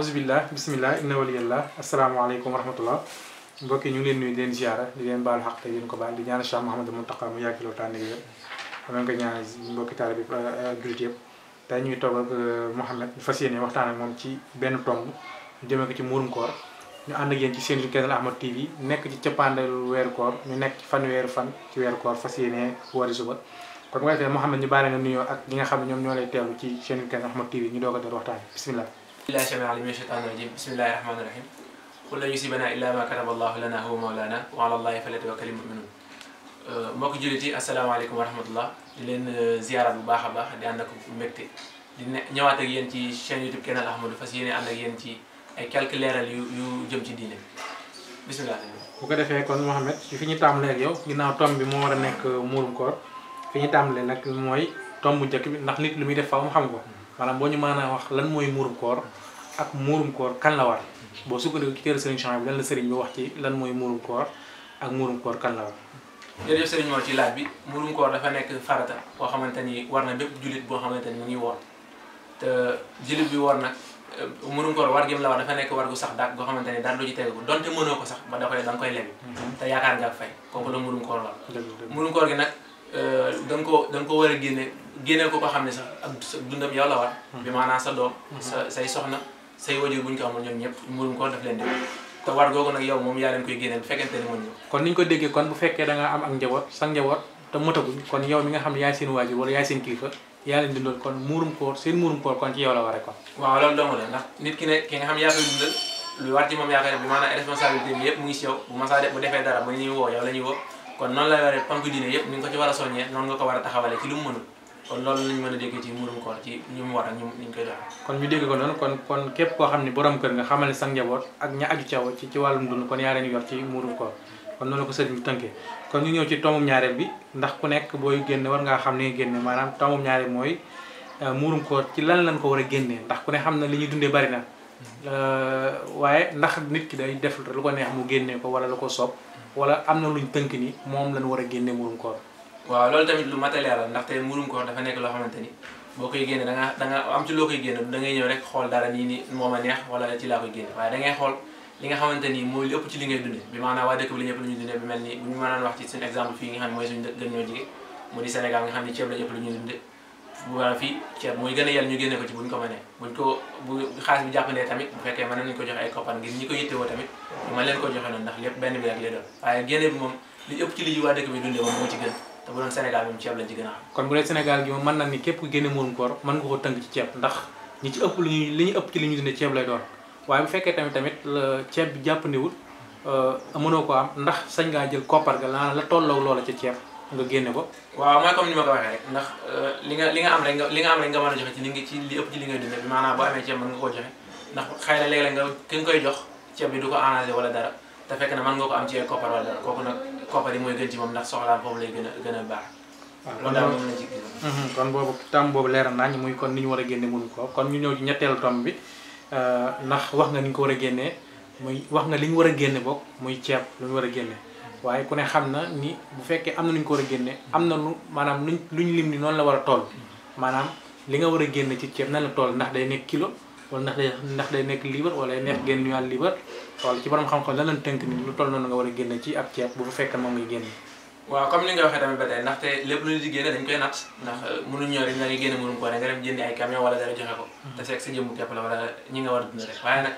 aousubillah bismillah inna waliyallah asalaamaaleykum wa rahmatullah mbokk yi ñu ngi leen nuyu di leen ziara di leen baalu xaq te yéen ko baal di ñaanal Cheikh Mouhamadou Mountakha mu yàgg loo tànn yëpp dama ko ñaanal mbokki taal bi jullit yëpp tey ñuy toog ak Mouhamed ñu fas yéene waxtaan ak moom ci benn tomb ñu jëmee ko ci muurum koor ñu ànd ak yéen ci seen canal Ahmad TV nekk ci cëppaandalu weeru koor ñu nekk ci fanweeri fan ci weeru koor fas yéene woori suba kon bu ko defee Mouhamed ñu baale nga nuyoo ak ñi nga xam ne ñoom ñoo lay teewlu ci seen canal Ahmad TV ñu doog a door waxtaan bismillah billahi samii alim min shaytaani rajim bismillahi rahmaani rahim qul lan yusibana illa ma kataba allahu lana huwa mawlana wa ala allahi falyatawakkalil mu'minun mbokk jullit yi asalaamaaleykum wa rahmatullah di leen ziyaara bu baax a baax di ànd ak mbégte di ñëwaat ak yéen ci chaîne YouTube canal Ahmadou fas yéene ànd ak yéen ci ay quelques leeral yu jëm ci diine bismillah. bu ko defee kon Mouhamed fi ñu tàmbalee ak yow ginnaaw tomb bi moo war a nekk muurum koor fi ñu tàmbalee nag mooy tomb bu njëkk bi ndax nit lu muy def faaw mu xam ko maanaam boo ñu mën a wax lan mooy muurum koor ak muurum koor kan la war boo sukkandiku ci téere Serigne Chouaïbou lan la Serigne bi wax ci lan mooy muurum koor ak muurum koor kan la war. jërëjëf Serigne Mor ci laaj bi muurum koor dafa nekk farata boo xamante ni war na bépp jullit boo xamante ni mu ngi woor te jullit bi woor nag muurum koor war gi mu la war dafa nekk war gu sax daal goo xamante ni dara du ci tegu ko donte mënoo ko sax ba da nga koy lebi te yaakaar nga ak fay kooku la muurum koor war. muurum koor gi nag da nga ko war a génneel ko xam ne sax ak dundam yow la war bi maanaam sa doom say soxna say wajur bu ñu ko amul ñoom ñëpp muurum koor daf leen di te war googu nag yow moom yaa leen koy génneel bu fekkente ni mën ñu kon ni ñu ko déggee kon bu fekkee da nga am ak njaboot sa njaboot te motaguñ kon yow mi nga xam ne yaay seen waajur wala yaay seen kilifa yaa leen dundal kon muurum koor seen muurum koor kon ci yow la waree kon waaw loolu dong la ndax nit ki ne ki nga xam yaa koy dundal lu war ci moom yaa koy def bi maanaam responsabilité bi yëpp mu ngi si yow bu masaa def bu defee dara ba ñuy woo yow la ñuy woo kon noonu lay waree pank diine yëpp ni nga ko ci war a soññee noonu nga ko war a taxawalee ci lu mu mënul kon loolu lañu mën a dégg ci muurum koor ci ñu mu war ak ñu koy joxe kon ñu dégg ko noonu kon képp koo xam ne borom kër nga xamal ne sa njaboot ak ña aju caw ci wàllum dund kon yaa leen yor ci muurum koor kon noonu la ko sëriñ bi tënkee kon ñu ñëw ci tombum ñaareel bi ndax ku nekk booy génne war ngaa xam ne génne maanaam tombum ñaareel mooy muurum koor ci lan lañ ko war a génnee ndax ku ne xam na li ñuy dundee bari na waaye ndax nit ki day def lu ko neex mu génnee ko wala lu ko soob wala am na luñ tënk ni moom lañ war a génnee muurum koor waaw loolu tamit lu matériel la ndaxte muurum koor dafa nekk loo xamante ni boo koy génne da nga am ci loo koy génne da ngay ñëw rek xool dara nii ni moom a neex wala ci laa koy génne waaye da ngay xool li nga xamante ni mooy li ëpp ci li ngay dunde bi maanaam waa dëkk bi la ñëpp lu ñuy dunde bi mel ni bu ñu mënaan wax ci suñu exemple fii nga xam ne mooy suñu gën ñoo jige mu di Sénégal nga xam ne ceeb la ñëpp lu ñuy dunde bu fii ceeb mooy gën a yel ñu génne ko ci buñ ko mënee bu xaalis bi jàppandee tamit bu fekkee mën nañu ko joxe ay koppar ngir ñi ko yittewoo tamit ñu mën leen ko joxe noonu ndax lépp benn bi rek lay doon waaye génne bi moom li ëpp ci li waa dëkk bi dunde moom moo ci gën te bu doon Sénégal moom ceeb lañ ci gën a xam kon bu dee Sénégal gi moom mën na ni képp ku génne muurum koor mën nga ko tënk ci ceeb ndax ñi ci ëpp li ñu ëpp ci li ñu dunde ceeb lay doon waaye bu fekkee tamit ceeb bi jàppandiwul mënoo ko am ndax sañ ngaa jël koppar ga la tolloo loola ca ceeb nga génne ko waaw mooy comme ni ma ko waxee rek ndax li nga am rek nga mën a joxe ci li ëpp ci li ngay dunde bi maanaam boo amee ceeb mën nga koo joxe ndax xëy na léeg-léeg nga ki nga koy jox ceeb bi du ko arrangé wala dara te fekk na mën nga ko am ci ay koppar wala dara kooku nag koppar yi mooy gën ci moom ndax soxlaam foofu lay gën a baax loolu daal moom la ci gis kon boobu tam boobu leeral nañ muy kon ni ñu war a génne muurum koor kon ñu ñëw ci ñetteelu tomb bi ndax wax nga ni ñu ko war a génnee muy wax nga li ñu war a génne bokk muy ceeb lu ñu war a génne waaye ku ne xam na ni bu fekkee am na nu ñu ko war a génne am na lu maanaam luñ lim ni noonu la war a toll maanaam li nga war a génne ci ceeb nan la toll ndax day nekk kilo wala ndax day nekk liibar wala day nekk génn ñuwàl liibar wala ci borom xam-xam lan lañ tënk ni lu toll noonu nga war a génne ci ab ceeb bu fekkee moom ngay génne waaw comme ni nga waxee tamit ba tey ndaxte lépp lu ñu di génne dañ koy natt ndax mënuñ ñëw rek nga génne muurum koor nga dem jëndi ay camion wala dara joxe ko te fekk sa jëmbu képp la wala ñi nga war a dund rek waaye nag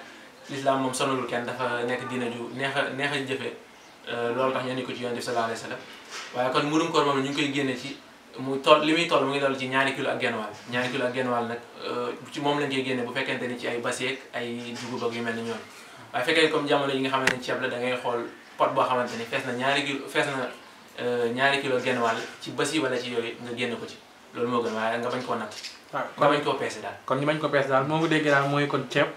l'islam moom sonalul kenn dafa nekk diina ju neex a jëfee loolu tax ñu indi ko ci Yonent bi sallallahu alayhi wa sallam waaye kon muurum koor moom ñu ngi koy génne ci mu toll li muy toll mu ngi toll ci ñaari kilo ak genn wàll nag ci moom lañ koy génne bu fekkente ni ci ay baseek ay dugub ak yu mel ni ñoom waaye fekkee comme jamono yi nga xamante ni ceeb la da ngay xool pot boo xamante ni fees na ñaari kilo genn wàll ci basi wala ci yooyu nga génne ko ci loolu moo gën waaye nga bañ koo natt nga bañ koo peese daal kon ñu bañ ko peese daal moo ngi déggee daal mooy kon ceeb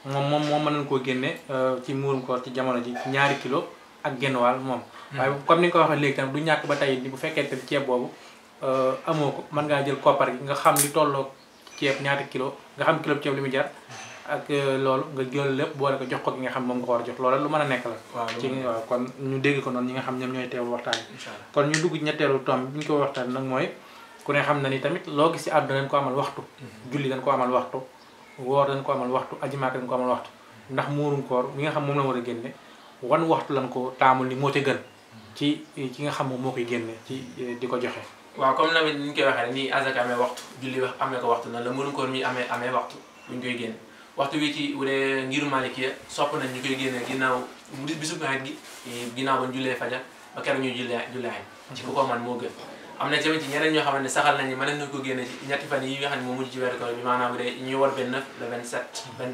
moom mën nañ koo génne ci muurum koor ci jamono ji ñaari kilo ak genn wàll moom waaye comme ni nga ko waxee léegi tamit du ñàkk ba tey bu fekkente ni ceeb boobu amoo ko mën ngaa jël koppar gi nga xam li tolloo ceeb ñaata kilo nga xam kilo ceeb li muy jar ak loolu nga jël lépp boole ko jox ko ki nga xam moom nga ko war a jox loolu lu mën a nekk la ci waaw kon ñu dégg ko noonu ñi nga xam ñoom ñooy teewul waxtaan bi kon ñu dugg ñetteelu tomb bi ñu ko waxtaan nag mooy ku ne xam na ni tamit loo gis ci àdduna dañ ko amal waxtu julli dañ ko amal waxtu woor dañ ko amal waxtu aji Màkka dañ ko amal waxtu ndax muurum koor mi nga xam moom la war a génne wan waxtu lañ ko taamul ni moo ca gën ci nga xam moom moo koy génne ci di ko joxe. waaw comme namit ni ñu koy waxee nii azaka amee waxtu julli wax amee ko waxtu noonu la muurum koor mi amee waxtu buñ koy génne waxtu wi ci bu dee ngiru Malikiya sopp nañ ñu koy génne ginnaaw bisu nawet gi ginnaaw ba ñu jullee fajar ba keroog ñuy jullee xañ ci ku ko man moo gën. am na tamit ci ñeneen ñoo xamante ne saxal nañ ni mën nañ ko génne ci ñetti fan yi nga xam ne moo mujj ci weeru koor bi maanaam bu dee ñuy war 29 le 27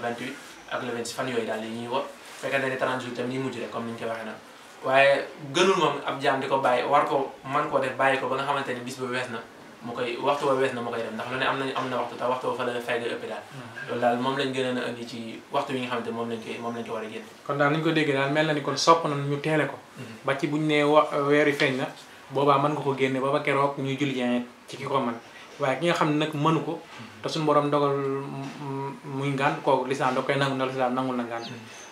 28 ak le 26 fan yooyu daal yi ñuy war fekkente ne 30 jours tam ñuy mujj rek comme ni ñu koy waxee nag waaye gënul moom ab jaam di ko bàyyi war ko man koo def bàyyi ko ba nga xamante ne bis ba wees na mu koy waxtu ba wees na mu koy def ndax lu ne am na waxtu tax waxtu ba fa la fay ga ëpp daal loolu daal moom lañ gën a indi ci waxtu yi nga xamante ne moom lañ ko war a génn. kon daal ni ñu ko déggee daal mel na ni kon sopp na ñu teele ko ba ci buñ nee weer yi feeñ na boobaa mën nga ko génne ba keroog ñuy julli ci ki ko man waaye ki nga xam ne nag mënu ko te suñu borom dogal muy ngaan kooku lislaam da koy nangu na lislaam nangul na ngaan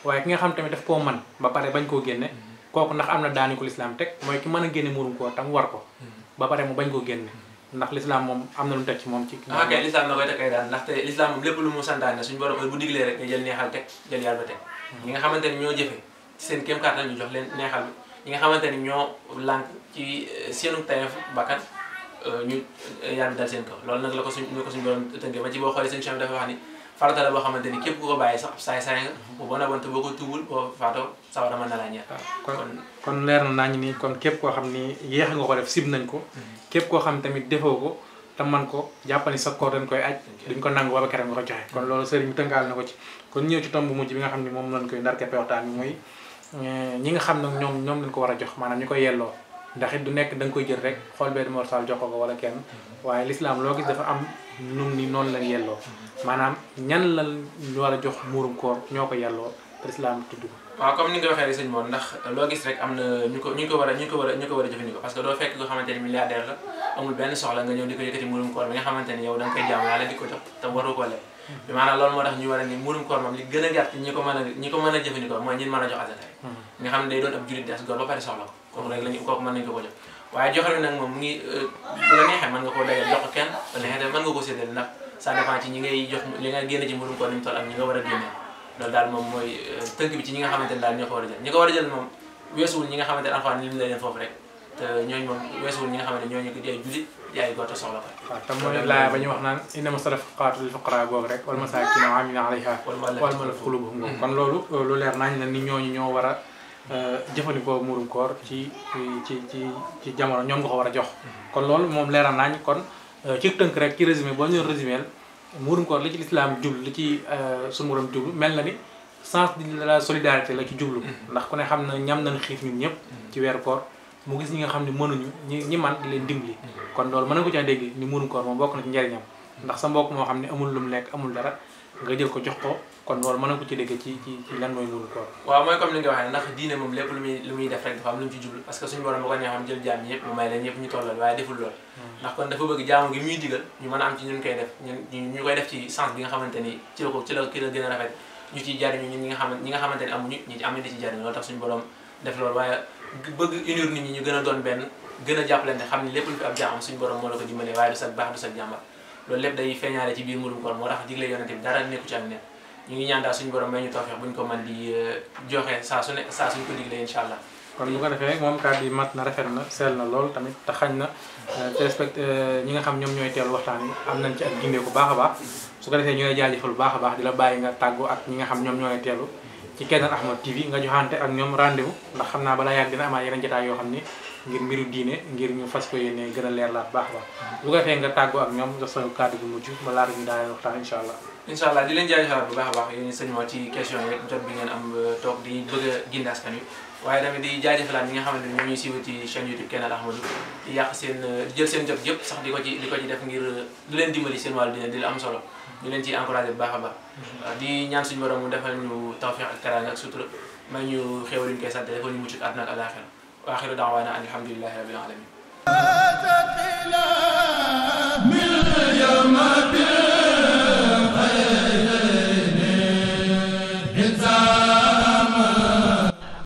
waaye ki nga xam tamit daf koo man ba pare bañ koo génne kooku ndax am na daani ko lislaam teg mooy ki mën a génne muurum koor tam war ko ba pare mu bañ koo génne ndax lislaam moom am na lu mu teg ci moom ci kay lislaam da koy teg ay daan ndaxte lislaam moom lépp lu mu santaane suñu borom bu diglee rek nga jël neexal teg jël yàlla ba teg ñi nga xamante ni ñoo jëfe ci seen kéem kàttan ñu jox leen neexal bi ñi nga xamante ni ñoo lànk ci seenu tayef bakkan ñu yar bi dal seen kaw loolu nag la ko suñu borom tënkee ba ci boo xoolee seen cham dafa wax ni farata la boo xamante ni képp ku ko bàyyi sax saay nga bu bon a bon te boo ko tuubul boo faatoo sawara mën na laa ñeer kon leer na nañ ni kon képp koo xam ni yéex nga ko def sib nañ ko képp koo xam tamit defoo ko te man ko jàppani sa koor dañ koy aj duñ ko nangu ba keroog nga ko joxe kon loolu sëriñ bi tënkaal na ko ci kon ñëw ci tomb bu mujj bi nga xam ni moom lañ koy ndar keppe waxtaan bi mooy ñi nga xam nag ñoom lañ ko war a jox maanaam ñu koy yelloo ndax it du nekk da nga koy jël rek xool benn morsal jox ko wala kenn waaye lislaam loo gis dafa am nun ni noonu lañ yelloo maanaam ñan lañ war a jox muurum koor ñoo ko yelloo te lislaam tudd ko. waaw comme ni nga ko waxee rek sëñ Mor ndax loo gis rek am na ñu ko war a jëfandikoo parce que doo fekk nga xamante ni milliardaire la amul benn soxla nga ñëw di ko yëkkati muurum koor bi nga xamante ni yow da nga koy jaamu yàlla di ko jox te waroo ko leb bi maanaam loolu moo tax ñu war a ni muurum koor moom li gën a gàtt ñi ko mën a jëfandikoo mooy ñin mën a jox asaka nga xam ne day doon ab julit di as góor ba pare soxla ko kooku rek kooku mën nañu ko jox waaye joxe bi nag moom mu ngi bu la neexee mën nga koo dajal jox ko kenn bu la neexee mën nga ko séddale ndax ça dépend ci ñi ngay jox li nga génne ci muurum koor ni mu toll ak ñi nga war a génne loolu daal moom mooy tënk bi ci ñi nga xamante ne daal ñoo ko war a jël ñi ko war a jël moom weesuwul ñi nga xamante ne alxuraan lim la leen foofu rek te ñooñu moom weesuwul ñi nga xamante ne ñooñu ko di ay jullit di ay góor te soxla ko waaw te mooy laaya ba ñu wax naan innama sadaqaatu lil fuqaraa boobu rek wal masaakiina wal aamiliina alayhaa wal mu'allafati quluubuhum kon loolu lu leer nañ la ni ñooñu ñoo war a jëfandikoo muurum koor ci jamono ñoom nga ko war a jox kon loolu moom leeral nañ kon ci tënk rek ci résumé boo ñu résumé muurum koor li ci lislaam jublu li ci suñu borom jublu mel na ni sens de la solidarité la ci jublu ndax ku ne xam na ñam nañ xiif ñun ñëpp ci weeru koor mu gis ñi nga xam ne mënuñu ñi man di leen dimbali kon loolu mën na ko caa dégg ni muurum koor moom bokk na ci njariñam ndax sa mbokk moo xam ne amul lu mu lekk amul dara nga jël ko jox ko kon loolu mën na ko ci dégg ci lan mooy muurum koor waaw mooy comme li nga waxee ndax diine moom lépp lu muy def rek dafa am lu mu ci jublu parce que suñu borom ba ko neexoon jël jaam ñi yëpp mu may leen ñëpp ñu tollal waaye deful loolu ndax kon dafa bëgg jaamu gi muy digal ñu mën a am ci ñun koy def ñu koy def ci sens bi nga xamante ni ci la gën a rafet ñu ciy jariñu ñun ñi nga xamante ni amuñu ñi am di ci jariñu loolu tax suñu borom def loolu waaye bëgg unir nit ñi ñu gën a doon benn gën a jàppalante xam ni lépp lu fi ab jaam suñu borom moo la ko dimbalee waaye du sa baax du sa jàmbar loolu lépp day feeñaale ci biir muurum koor moo tax digle yonente bi dara nekku ci ak neen ñu ngi ñaan daal suñu borom may ñu tawfeex buñ ko mën di joxe saa suñ ko diglee incha allah kon bu ko defee moom kàddu yi mat na rafet na sell na lool tamit te xañ na ñi nga xam ñoom ñooy teelu waxtaan yi am nañ ci ak gindee ko baax a baax su ko defee ñu lay jaajëfal bu baax a baax di la bàyyi nga tàggu ak ñi nga xam ñoom ñooy teelu ci Keneen Ahmad TV nga joxante ak ñoom rendez-vous ndax xam naa balaa yàgg dina amaat yeneen jotaay yoo xam ni ngir mbiru diine ngir ñu fas ko yéene gën a leer laat baax a baax bu ko defee nga tàggoo ak ñoom jox sa kàddu gu mujj ba laata ñu daal waxtaan incha allah. incha allah di leen jaajëfal bu baax a baax yéen sëñ moo ci question yi jot bi ngeen am toog di bëgg a gindi askan wi waaye tamit di jaajëfalaat ñi nga xamante ni ñoo ñuy suivre ci chaîne YouTube Keneen Ahmadou di yàq seen jël seen jot yëpp sax di ko ci def ngir lu leen dimbali seen wàllu dina di la am solo ñu leen ciy encouragé bu baax a baax di ñaan suñu borom mu defal ñu tawfiq ak teraanga ak sutura may ñu xéewal ñu koy sant defal ñu mucc àdduna ak alaaxira wa axiru da'waana an alhamdulillahi rabbil alamin